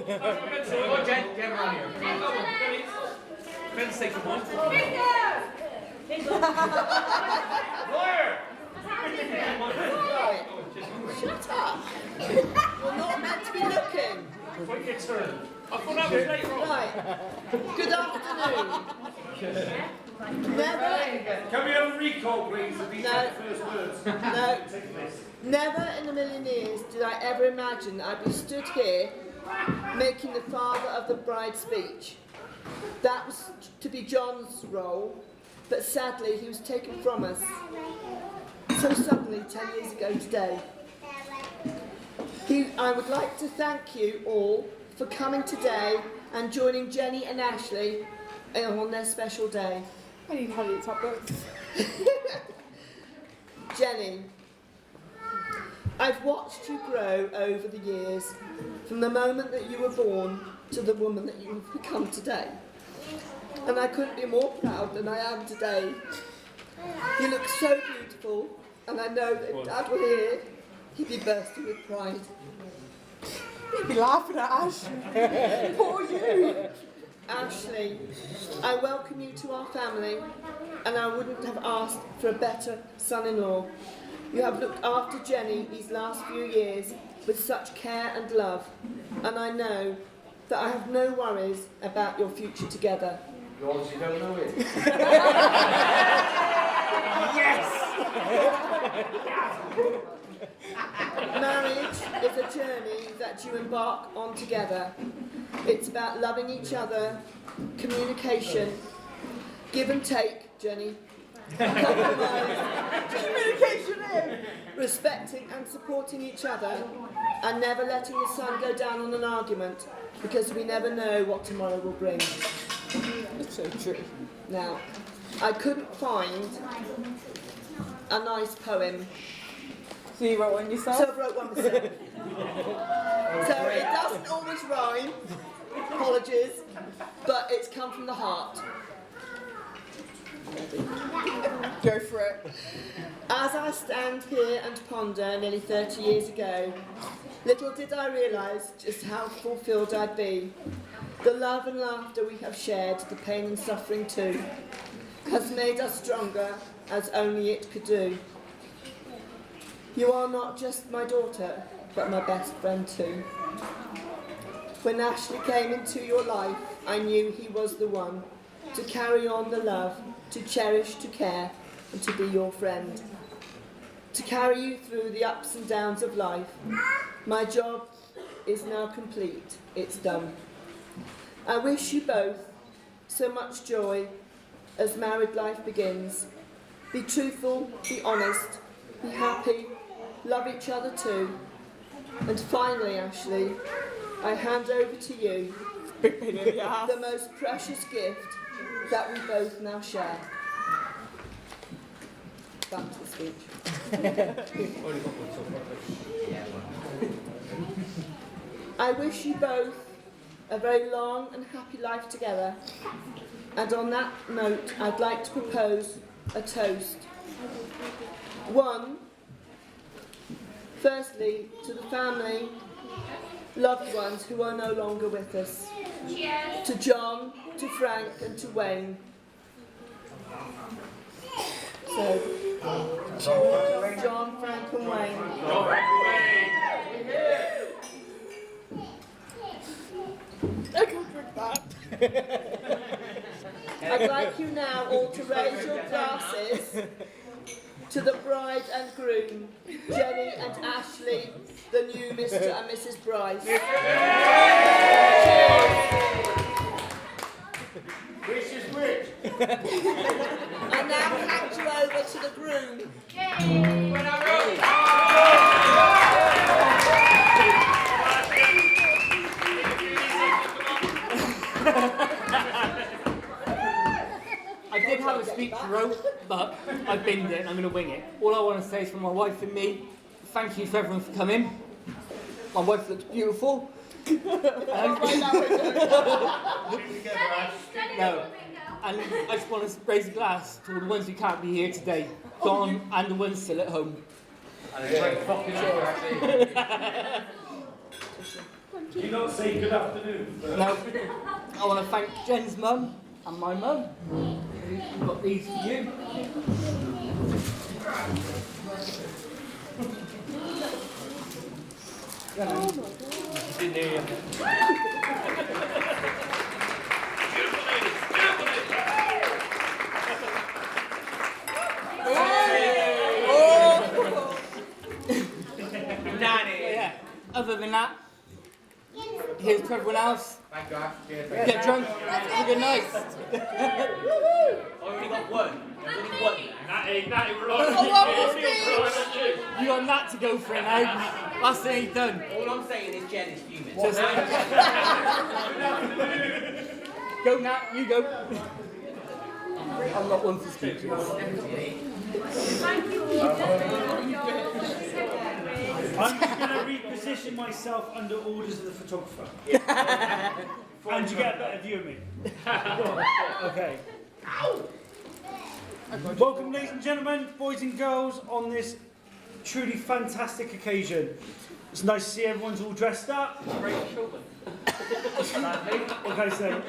Jen, get around here. Ben's taking one. Lawyer! Shut up! You're not meant to be looking. Wait your turn. I'll come out with later on. Right. Good afternoon. Never. Can we have a recall, please, of these first words? No. Never in a million years did I ever imagine that I'd be stood here making the father of the bride speech. That was to be John's role, but sadly he was taken from us so suddenly 10 years ago today. I would like to thank you all for coming today and joining Jenny and Ashley on their special day. I need Holly's top books. Jenny, I've watched you grow over the years, from the moment that you were born to the woman that you have become today. And I couldn't be more proud than I am today. You look so beautiful, and I know that if Dad were here, he'd be bursting with pride. You'd be laughing at Ash. Poor you. Ashley, I welcome you to our family, and I wouldn't have asked for a better son-in-law. You have looked after Jenny these last few years with such care and love, and I know that I have no worries about your future together. You obviously don't know it. Yes! Marriage is a journey that you embark on together. It's about loving each other, communication, give and take, Jenny, compromise, Communication in. respecting and supporting each other, and never letting the sun go down on an argument, because we never know what tomorrow will bring. It's so true. Now, I couldn't find a nice poem, So you wrote one yourself? so I wrote one myself. So it doesn't always rhyme, apologies, but it's come from the heart. Go for it. As I stand here and ponder nearly 30 years ago, little did I realise just how fulfilled I'd be. The love and laughter we have shared, the pain and suffering too, has made us stronger as only it could do. You are not just my daughter, but my best friend too. When Ashley came into your life, I knew he was the one to carry on the love, to cherish, to care, and to be your friend. To carry you through the ups and downs of life. My job is now complete, it's done. I wish you both so much joy as married life begins. Be truthful, be honest, be happy, love each other too. And finally, Ashley, I hand over to you the most precious gift that we both now share. Back to the speech. I wish you both a very long and happy life together. And on that note, I'd like to propose a toast. One, firstly, to the family, loved ones who are no longer with us. Cheers. To John, to Frank, and to Wayne. So, John, Frank, and Wayne. I can't drink that. I'd like you now all to raise your glasses to the bride and groom, Jenny and Ashley, the new Mr. and Mrs. Bryce. Which is which? I now hand you over to the groom. When I wrote. I did have a speech wrote, but I binned it and I'm going to wing it. All I want to say is from my wife and me, thank you for everyone for coming. My wife looks beautiful. No. And I just want to raise a glass to all the ones who can't be here today, gone, and the ones still at home. And a great fucking hour, actually. Do you not say good afternoon? No. I want to thank Jen's mum and my mum. We've got these for you. Didn't hear you. Yeah. Other than that, here's to everyone else. Thank God. Get drunk. Have a good night. Only got one. Only one. Natty, we're on. You got that to go for it now. That's it, he's done. All I'm saying is Jen is fuming. Just go, Nat, you go. I'm not one for speeches. I'm just going to reposition myself under orders of the photographer. And you get a better view of me. Okay. Welcome, ladies and gentlemen, boys and girls, on this truly fantastic occasion. It's nice to see everyone's all dressed up. Okay, so.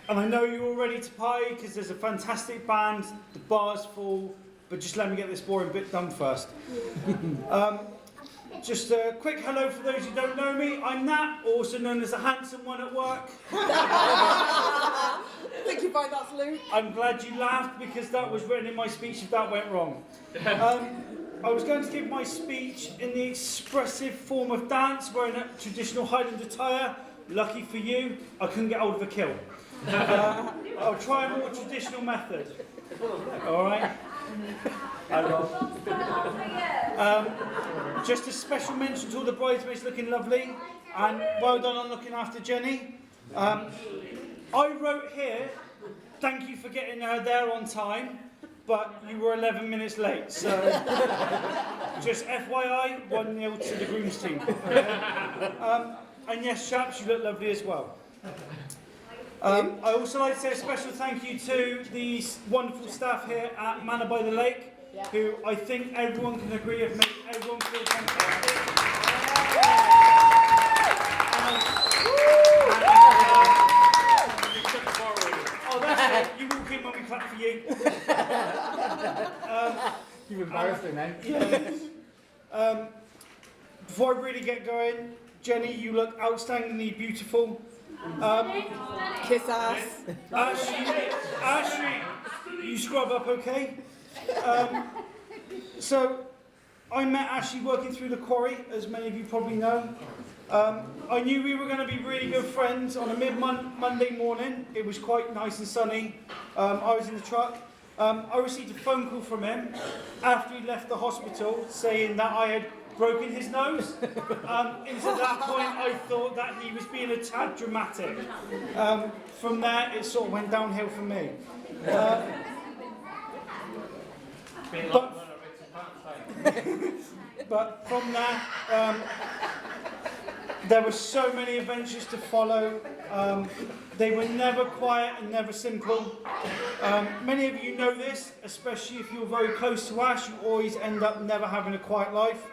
And I know you're all ready to party because there's a fantastic band, the bar's full, but just let me get this boring bit done first. Just a quick hello for those who don't know me. I'm Nat, also known as the handsome one at work. I think you find that's Luke. I'm glad you laughed because that was written in my speech if that went wrong. I was going to give my speech in the expressive form of dance, wearing a traditional Highland attire. Lucky for you, I couldn't get hold of a kilt. I'll try a more traditional method. All right. Just a special mention to all the bridesmaids looking lovely, and well done on looking after Jenny. I wrote here, thank you for getting her there on time, but you were 11 minutes late, so just FYI, 1-0 to the groom's team. And yes, chaps, you look lovely as well. I also like to say a special thank you to the wonderful staff here at Manor by the Lake, who I think everyone can agree have made everyone feel fantastic. Oh, that's it. You walk in when we clap for you. You've embarrassed me now. Yeah. Before I really get going, Jenny, you look outstandingly beautiful. Kiss ass. Ashley, you scrub up okay? So, I met Ashley working through the quarry, as many of you probably know. I knew we were going to be really good friends on a mid-Monday morning. It was quite nice and sunny. I was in the truck. I received a phone call from him after he left the hospital saying that I had broken his nose. And at that point I thought that he was being a tad dramatic. From there it sort of went downhill for me. But from there, there were so many adventures to follow. They were never quiet and never simple. Many of you know this, especially if you're very close to Ash, you always end up never having a quiet life.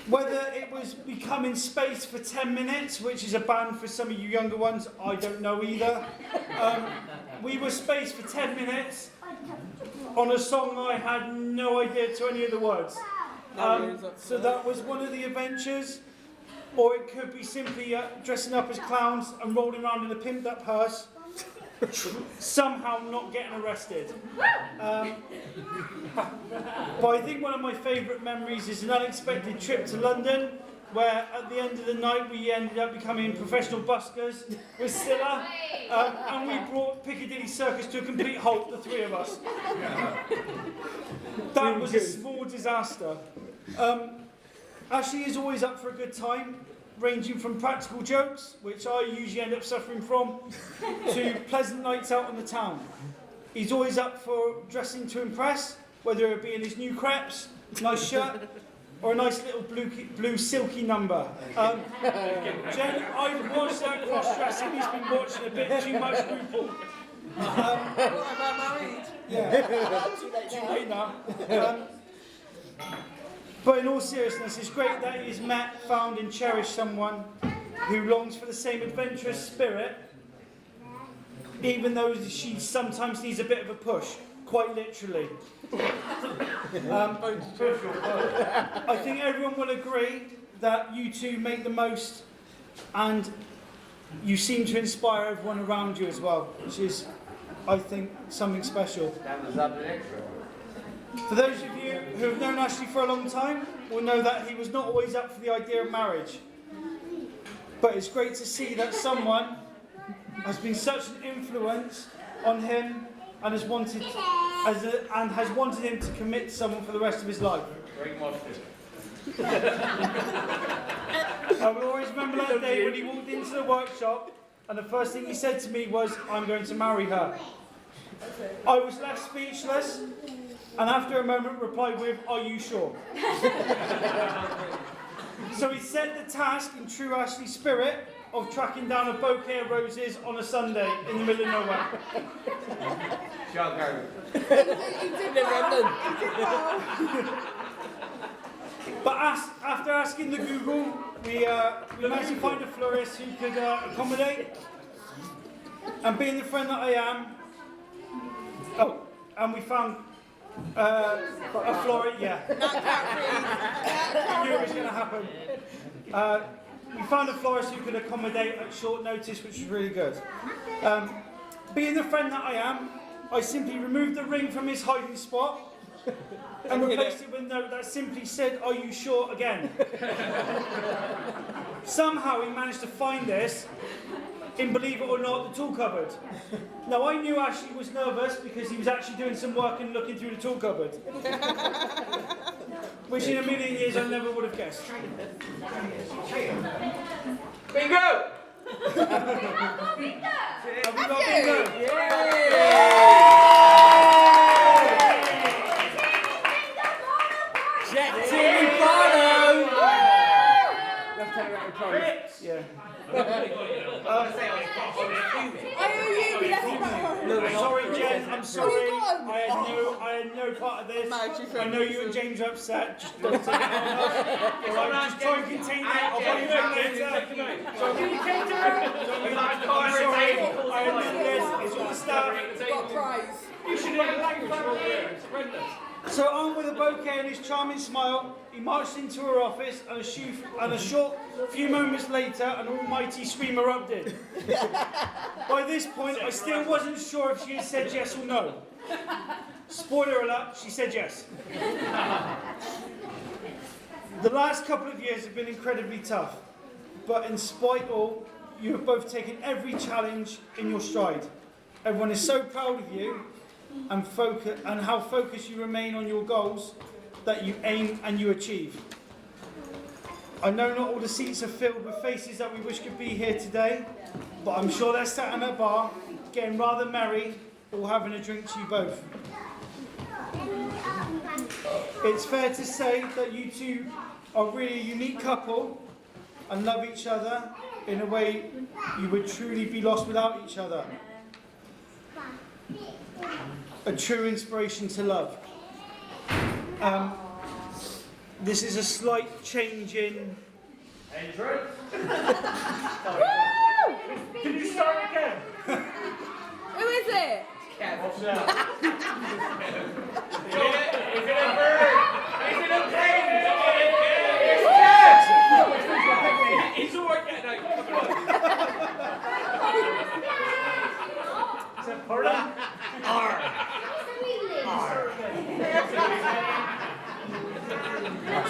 Whether it was becoming Space for 10 minutes, which is a band for some of you younger ones, I don't know either. We were Space for 10 minutes on a song I had no idea to any of the words. So that was one of the adventures. Or it could be simply dressing up as clowns and rolling around in a pimped up hearse, somehow not getting arrested. But I think one of my favourite memories is an unexpected trip to London, where at the end of the night we ended up becoming professional buskers with Scylla, and we brought Piccadilly Circus to a complete halt, the three of us. That was a small disaster. Ashley is always up for a good time, ranging from practical jokes, which I usually end up suffering from, to pleasant nights out on the town. He's always up for dressing to impress, whether it be in his new crepes, nice shirt, or a nice little blue silky number. Jen, I've watched that cross-dressing, he's been watching a bit too much RuPaul. What, am I married? Yeah, too late now. But in all seriousness, it's great that he has met, found and cherished someone who longs for the same adventurous spirit, even though she sometimes needs a bit of a push, quite literally. I think everyone will agree that you two make the most, and you seem to inspire everyone around you as well, which is, I think, something special. For those of you who have known Ashley for a long time will know that he was not always up for the idea of marriage. But it's great to see that someone has been such an influence on him and has wanted him to commit to someone for the rest of his life. I will always remember that day when he walked into the workshop and the first thing he said to me was, "I'm going to marry her." I was left speechless, and after a moment replied with, "Are you sure?" So he set the task in true Ashley spirit of tracking down a bouquet of roses on a Sunday in the middle of nowhere. But after asking the Google, we managed to find a florist who could accommodate. And being the friend that I am, and we found a florist, yeah. I knew it was going to happen. We found a florist who could accommodate at short notice, which was really good. Being the friend that I am, I simply removed the ring from his hiding spot and replaced it with a note that simply said, "Are you sure?" again. Somehow he managed to find this in, believe it or not, the tool cupboard. Now I knew Ashley was nervous because he was actually doing some work and looking through the tool cupboard. Which in a million years I never would have guessed. Bingo! Have we got bingo? Yeah. Sorry, Jen. I'm sorry. I had no part of this. I know you and James are upset. Just don't take it on us. Alright, just try and contain it. I'll buy you back later. So can you contain it? I'm sorry. I admit this. It's all the stuff. Got Bryce. You should learn language over there. It's horrendous. So armed with a bouquet and his charming smile, he marched into her office, and a short few moments later, an almighty scream erupted. By this point, I still wasn't sure if she had said yes or no. Spoiler alert, she said yes. The last couple of years have been incredibly tough, but in spite of all, you have both taken every challenge in your stride. Everyone is so proud of you and how focused you remain on your goals that you aim and you achieve. I know not all the seats are filled with faces that we wish could be here today, but I'm sure they're sat in a bar, getting rather merry, or having a drink to you both. It's fair to say that you two are really a unique couple and love each other in a way you would truly be lost without each other. A true inspiration to love. This is a slight change in... Can you start again? Who is it? Watch out. Is it a bird? Is it a plane? It's cat! He's all right getting out. Is that pardon?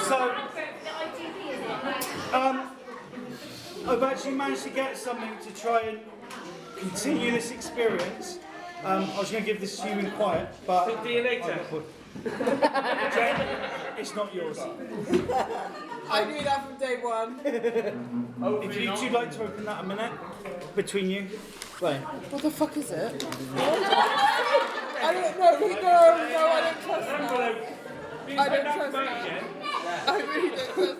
So, I've actually managed to get something to try and continue this experience. I was going to give this to you in quiet, but... DNA test. Jen, it's not yours. I knew that from day one. If you two'd like to open that a minute, between you. Right. What the fuck is it? I don't know. No, I don't trust that. I don't trust that. I really don't trust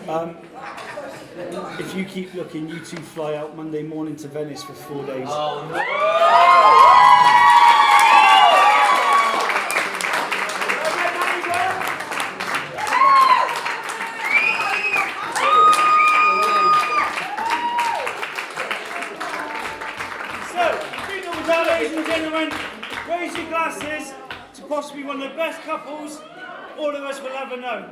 that. If you keep looking, you two fly out Monday morning to Venice for 4 days. Oh no! one of the best couples all of us will ever know.